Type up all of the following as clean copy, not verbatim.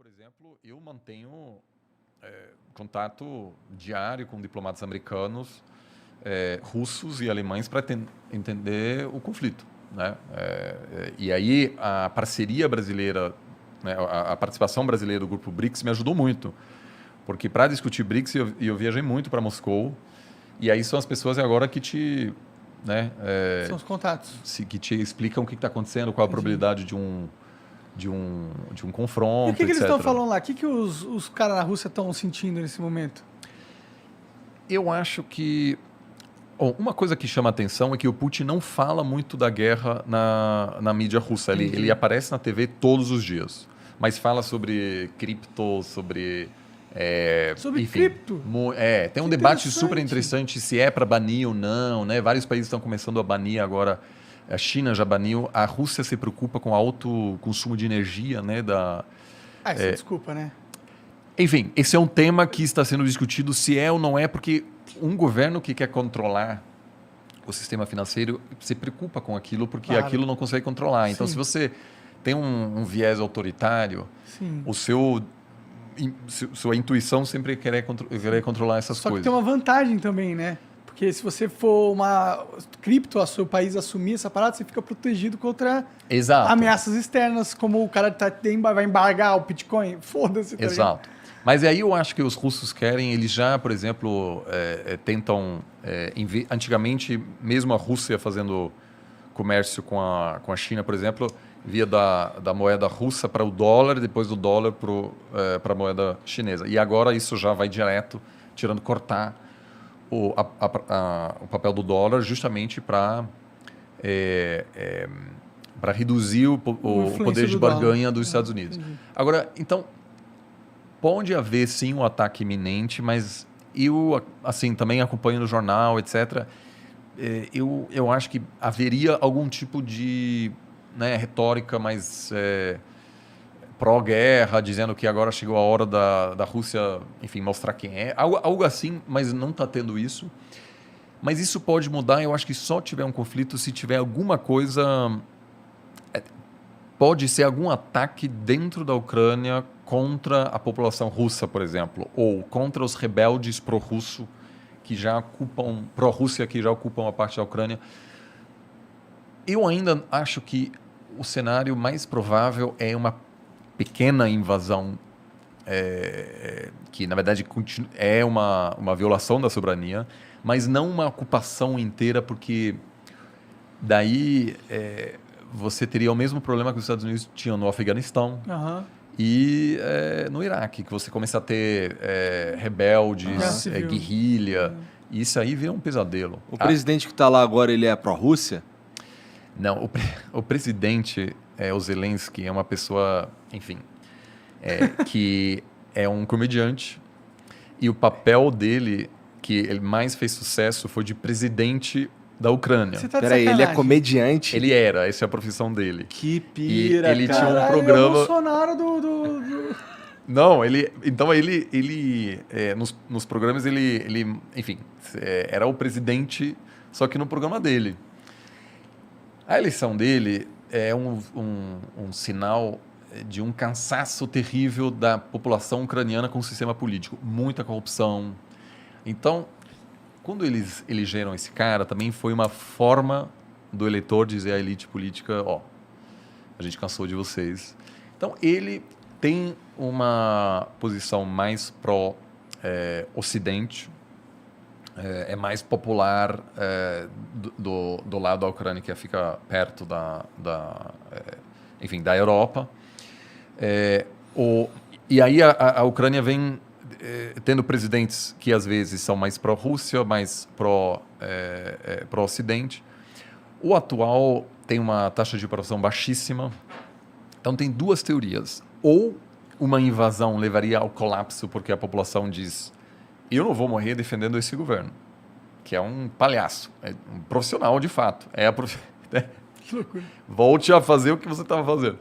por exemplo, eu mantenho contato diário com diplomatas americanos, russos e alemães para entender o conflito, né? E aí a parceria brasileira, né, a participação brasileira do grupo BRICS me ajudou muito, porque para discutir BRICS eu viajei muito para Moscou, e aí são as pessoas agora que te, né, São os contatos. que te explicam o que está acontecendo, qual a probabilidade de um confronto, E o que eles etc. estão falando lá? O que os caras na Rússia estão sentindo nesse momento? Eu acho que uma coisa que chama atenção é que o Putin não fala muito da guerra na mídia russa. Ele aparece na TV todos os dias, mas fala sobre cripto, sobre... Sobre cripto? Tem um debate super interessante se é para banir ou não, né? Vários países estão começando a banir agora. A China já baniu. A Rússia se preocupa com alto consumo de energia, né? Isso desculpa, né? Enfim, esse é um tema que está sendo discutido se é ou não é, porque um governo que quer controlar o sistema financeiro se preocupa com aquilo, porque aquilo não consegue controlar. Então, se você tem um viés autoritário, sua intuição sempre querer controlar essas coisas. Só que tem uma vantagem também, né? Porque se você for uma cripto, a seu país assumir essa parada, você fica protegido contra ameaças externas, como o cara vai embargar o Bitcoin. Foda-se, tá ligado? Exato. Mas aí eu acho que os russos querem, eles já, por exemplo, tentam... antigamente, mesmo a Rússia fazendo comércio com a China, por exemplo, via da moeda russa para o dólar, depois do dólar para a moeda chinesa. E agora isso já vai direto, cortar o papel do dólar justamente para reduzir o poder de barganha dos Estados Unidos. Agora, então, pode haver sim um ataque iminente, mas eu assim, também acompanho no jornal, etc., eu acho que haveria algum tipo de retórica mais pró-guerra, dizendo que agora chegou a hora da Rússia, enfim, mostrar quem é. Algo assim, mas não está tendo isso. Mas isso pode mudar, eu acho que só tiver um conflito se tiver alguma coisa... Pode ser algum ataque dentro da Ucrânia contra a população russa, por exemplo, ou contra os rebeldes pró-russo que já ocupam, pró-Rússia que já ocupam a parte da Ucrânia. Eu ainda acho que o cenário mais provável é uma pequena invasão, que na verdade é uma violação da soberania, mas não uma ocupação inteira, porque daí você teria o mesmo problema que os Estados Unidos tinham no Afeganistão e no Iraque, que você começa a ter rebeldes, guerrilha, e isso aí vira um pesadelo. O presidente que está lá agora, ele é pró-Rússia? Não, o presidente, o Zelensky, é uma pessoa, enfim, que é um comediante, e o papel dele, que ele mais fez sucesso, foi de presidente da Ucrânia. Peraí, ele é comediante? Ele era, essa é a profissão dele. Que pira, ele cara. tinha um programa... Ele é o Bolsonaro Não, nos programas ele enfim, era o presidente, só que no programa dele. A eleição dele é um sinal de um cansaço terrível da população ucraniana com o sistema político. Muita corrupção. Então, quando eles elegeram esse cara, também foi uma forma do eleitor dizer à elite política, a gente cansou de vocês. Então, ele tem uma posição mais pró-Ocidente, é mais popular do lado da Ucrânia, que fica perto da Europa. E aí a Ucrânia vem tendo presidentes que às vezes são mais pró-Rússia, mais pró-Ocidente. O atual tem uma taxa de aprovação baixíssima. Então tem duas teorias. Ou uma invasão levaria ao colapso porque a população diz: eu não vou morrer defendendo esse governo, que é um palhaço, é um profissional de fato. Que loucura. Volte a fazer o que você estava fazendo.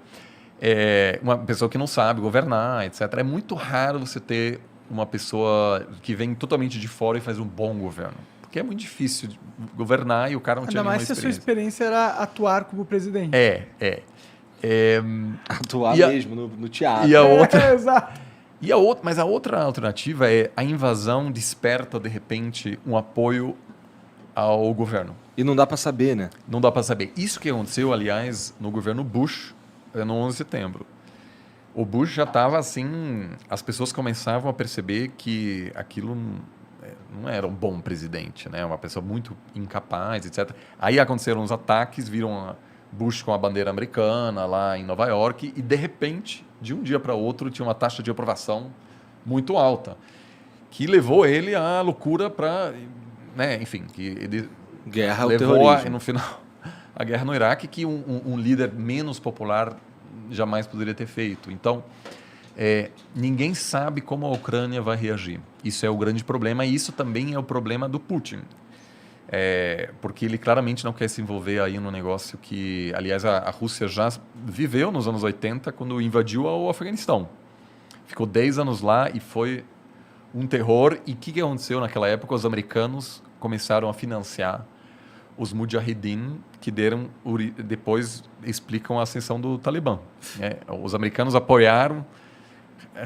Uma pessoa que não sabe governar, etc. É muito raro você ter uma pessoa que vem totalmente de fora e faz um bom governo. Porque é muito difícil governar e o cara não tinha nenhuma experiência. Ainda mais se a sua experiência era atuar como presidente. Atuar mesmo no teatro. E a outra... exato. Mas a outra alternativa é a invasão desperta, de repente, um apoio ao governo. E não dá para saber, né? Não dá para saber. Isso que aconteceu, aliás, no governo Bush, no 11 de setembro. O Bush já estava assim... As pessoas começavam a perceber que aquilo não era um bom presidente, né? Uma pessoa muito incapaz, etc. Aí aconteceram os ataques, viram Bush com a bandeira americana lá em Nova York e, de repente, de um dia para outro, tinha uma taxa de aprovação muito alta, que levou ele à loucura para... Né? Enfim, que ele guerra levou no final a guerra no Iraque, que um líder menos popular jamais poderia ter feito. Então, ninguém sabe como a Ucrânia vai reagir. Isso é o grande problema e isso também é o problema do Putin. Porque ele claramente não quer se envolver aí no negócio que, aliás, a Rússia já viveu nos anos 80 quando invadiu o Afeganistão. Ficou 10 anos lá e foi um terror. E o que aconteceu naquela época? Os americanos começaram a financiar os Mujahideen, que depois explicam a ascensão do Talibã. Os americanos apoiaram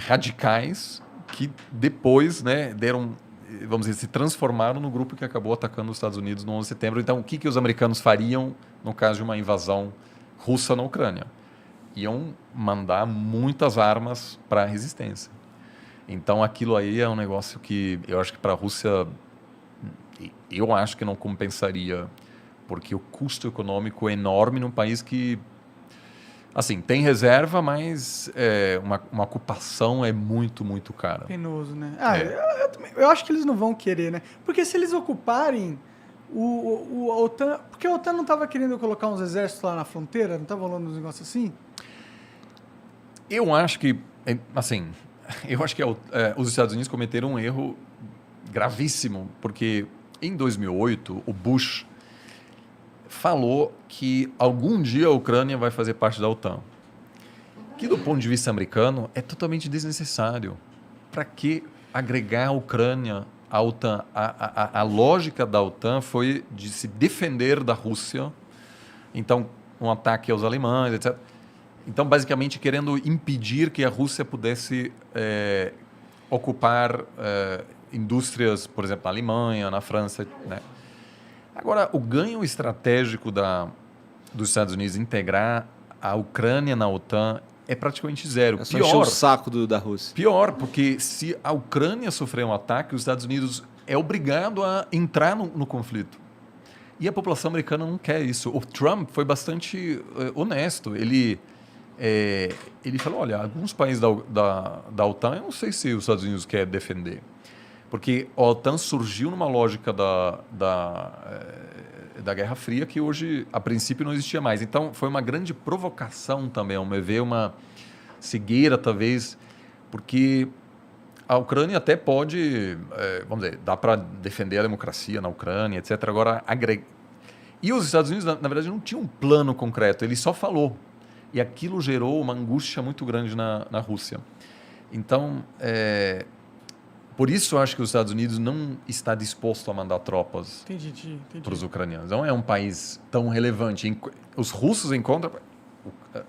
radicais que depois, né, vamos dizer, se transformaram no grupo que acabou atacando os Estados Unidos no 11 de setembro. Então, o que os americanos fariam no caso de uma invasão russa na Ucrânia? Iam mandar muitas armas para a resistência. Então, aquilo aí é um negócio que eu acho que para a Rússia, eu acho que não compensaria, porque o custo econômico é enorme num país que, assim, tem reserva, mas uma ocupação é muito, muito cara. Penoso, né? Eu acho que eles não vão querer, né? Porque se eles ocuparem a OTAN... Porque a OTAN não estava querendo colocar uns exércitos lá na fronteira? Não estava rolando uns negócios assim? Eu acho que, assim, os Estados Unidos cometeram um erro gravíssimo, porque em 2008 o Bush falou que algum dia a Ucrânia vai fazer parte da OTAN. Que do ponto de vista americano é totalmente desnecessário. Para que agregar a Ucrânia à OTAN? A lógica da OTAN foi de se defender da Rússia, então um ataque aos alemães, etc. Então, basicamente, querendo impedir que a Rússia pudesse ocupar indústrias, por exemplo, na Alemanha, na França, né? Agora, o ganho estratégico dos Estados Unidos integrar a Ucrânia na OTAN é praticamente zero. É só encher o saco da Rússia. Pior, porque se a Ucrânia sofrer um ataque, os Estados Unidos é obrigado a entrar no conflito. E a população americana não quer isso. O Trump foi bastante honesto. Ele falou, olha, alguns países da OTAN, eu não sei se os Estados Unidos querem defender. Porque a OTAN surgiu numa lógica da Guerra Fria que hoje, a princípio, não existia mais. Então, foi uma grande provocação também, ao meu ver, uma cegueira, talvez, porque a Ucrânia até pode, vamos dizer, dá para defender a democracia na Ucrânia, etc. Agora, e os Estados Unidos, na verdade, não tinham um plano concreto, ele só falou. E aquilo gerou uma angústia muito grande na Rússia. Então, por isso eu acho que os Estados Unidos não está disposto a mandar tropas para os ucranianos. Não é um país tão relevante. Os russos encontram...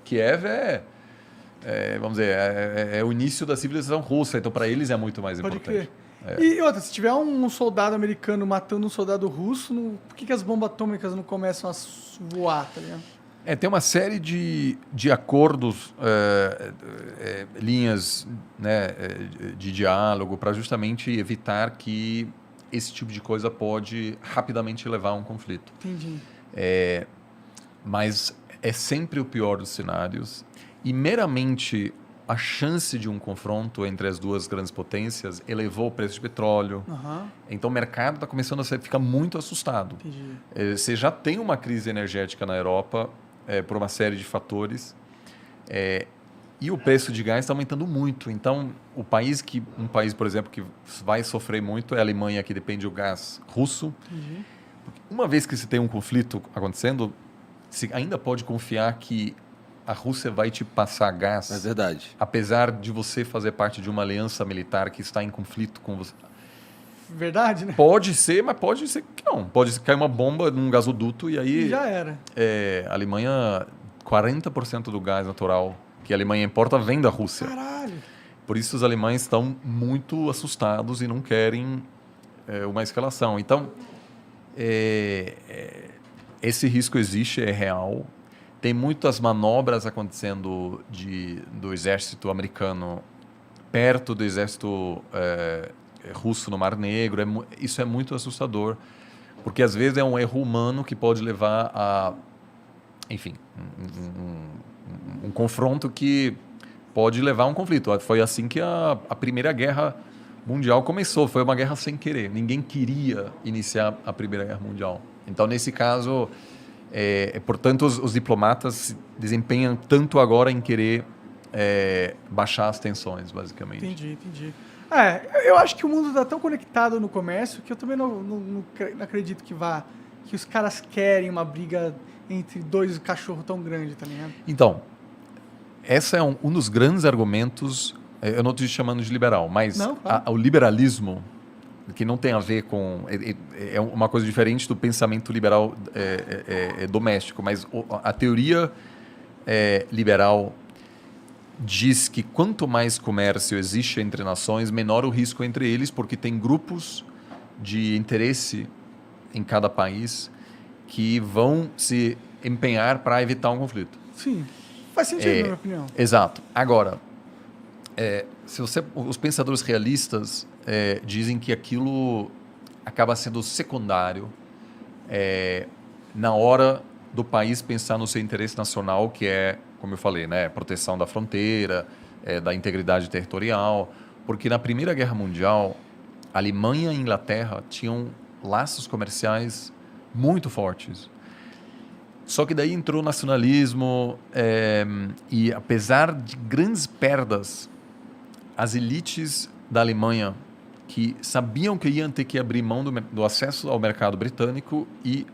Kiev vamos dizer, é o início da civilização russa, então para eles é muito mais importante. E outra, se tiver um soldado americano matando um soldado russo, por que as bombas atômicas não começam a voar, tá ligado? Tem uma série de acordos, linhas, né, de diálogo para justamente evitar que esse tipo de coisa pode rapidamente levar a um conflito. Entendi. Mas é sempre o pior dos cenários e meramente a chance de um confronto entre as duas grandes potências elevou o preço de petróleo. Uhum. Então o mercado está começando a ficar muito assustado. Entendi. Você já tem uma crise energética na Europa, por uma série de fatores, e o preço de gás está aumentando muito. Então, um país, por exemplo, que vai sofrer muito é a Alemanha, que depende do gás russo. Uhum. Uma vez que se tem um conflito acontecendo, você ainda pode confiar que a Rússia vai te passar gás. É verdade. Apesar de você fazer parte de uma aliança militar que está em conflito com você. Verdade, né? Pode ser, mas pode ser que não. Pode cair uma bomba num gasoduto e aí... Já era. A Alemanha 40% do gás natural que a Alemanha importa vem da Rússia. Caralho! Por isso os alemães estão muito assustados e não querem uma escalação. Então, esse risco existe, é real. Tem muitas manobras acontecendo do exército americano perto do exército russo no Mar Negro. Isso é muito assustador, porque às vezes é um erro humano que pode levar a, enfim, um confronto que pode levar a um conflito. Foi assim que a Primeira Guerra Mundial começou. Foi uma guerra sem querer. Ninguém queria iniciar a Primeira Guerra Mundial. Então, nesse caso, portanto, os diplomatas se desempenham tanto agora em querer baixar as tensões, basicamente. Entendi. Eu acho que o mundo está tão conectado no comércio que eu também não acredito que os caras querem uma briga entre dois cachorros tão grandes, tá ligado? Então, esse é um dos grandes argumentos, eu não estou te chamando de liberal, mas o liberalismo, que não tem a ver com... É uma coisa diferente do pensamento liberal doméstico, mas a teoria liberal diz que quanto mais comércio existe entre nações, menor o risco entre eles, porque tem grupos de interesse em cada país que vão se empenhar para evitar um conflito. Sim, faz sentido, na minha opinião. Exato. Agora, os pensadores realistas dizem que aquilo acaba sendo secundário na hora do país pensar no seu interesse nacional, que é, como eu falei, né, proteção da fronteira, da integridade territorial, porque na Primeira Guerra Mundial, a Alemanha e a Inglaterra tinham laços comerciais muito fortes. Só que daí entrou o nacionalismo e, apesar de grandes perdas, as elites da Alemanha, que sabiam que iam ter que abrir mão do acesso ao mercado britânico e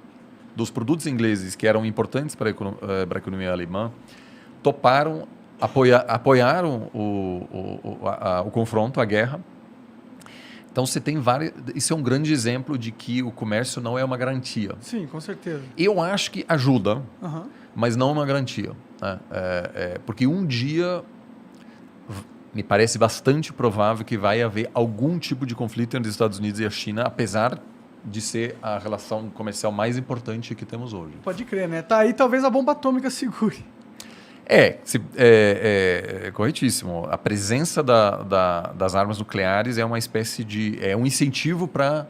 dos produtos ingleses, que eram importantes para a economia alemã, toparam, apoiaram o confronto, a guerra. Então, você tem isso é um grande exemplo de que o comércio não é uma garantia. Sim, com certeza. Eu acho que ajuda, mas não é uma garantia. Né? Porque um dia me parece bastante provável que vai haver algum tipo de conflito entre os Estados Unidos e a China, apesar de ser a relação comercial mais importante que temos hoje. Pode crer, né? Tá aí, talvez a bomba atômica segure. Corretíssimo. A presença das armas nucleares é uma espécie de... é um incentivo para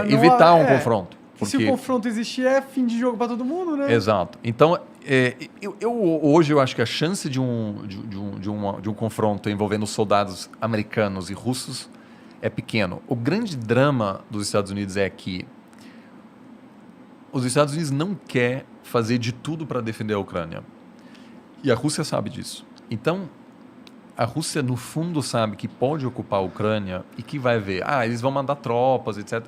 evitar um confronto. Porque... Se o confronto existir, é fim de jogo para todo mundo, né? Exato. Então, hoje eu acho que a chance de um confronto envolvendo soldados americanos e russos é pequeno. O grande drama dos Estados Unidos é que os Estados Unidos não quer fazer de tudo para defender a Ucrânia. E a Rússia sabe disso. Então, a Rússia, no fundo, sabe que pode ocupar a Ucrânia e que vai ver... eles vão mandar tropas, etc.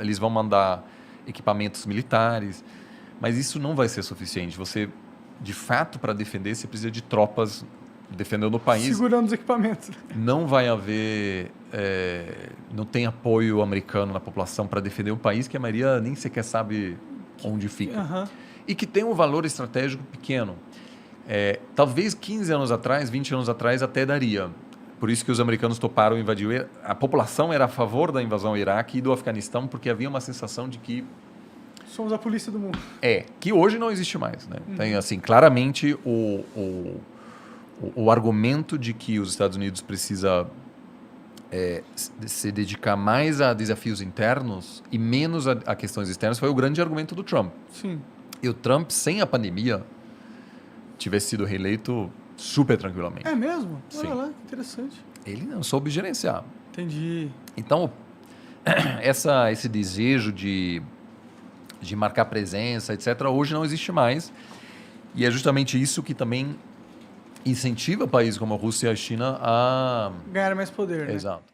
Eles vão mandar equipamentos militares, mas isso não vai ser suficiente. Você, de fato, para defender, você precisa de tropas defendendo o país. Segurando os equipamentos. Não vai haver... não tem apoio americano na população para defender um país que a maioria nem sequer sabe onde fica. E que tem um valor estratégico pequeno. Talvez 15 anos atrás, 20 anos atrás, até daria. Por isso que os americanos toparam invadir. A população era a favor da invasão ao Iraque e do Afeganistão, porque havia uma sensação de que... somos a polícia do mundo. Que hoje não existe mais. Né? Tem, assim, claramente o argumento de que os Estados Unidos precisa se dedicar mais a desafios internos e menos a questões externas foi o grande argumento do Trump. Sim. E o Trump, sem a pandemia, tivesse sido reeleito super tranquilamente. É mesmo? Sim. Olha lá, interessante. Ele não soube gerenciar. Entendi. Então, esse desejo de marcar presença, etc., hoje não existe mais. E é justamente isso que também incentiva países como a Rússia e a China a... ganhar mais poder, né? Exato.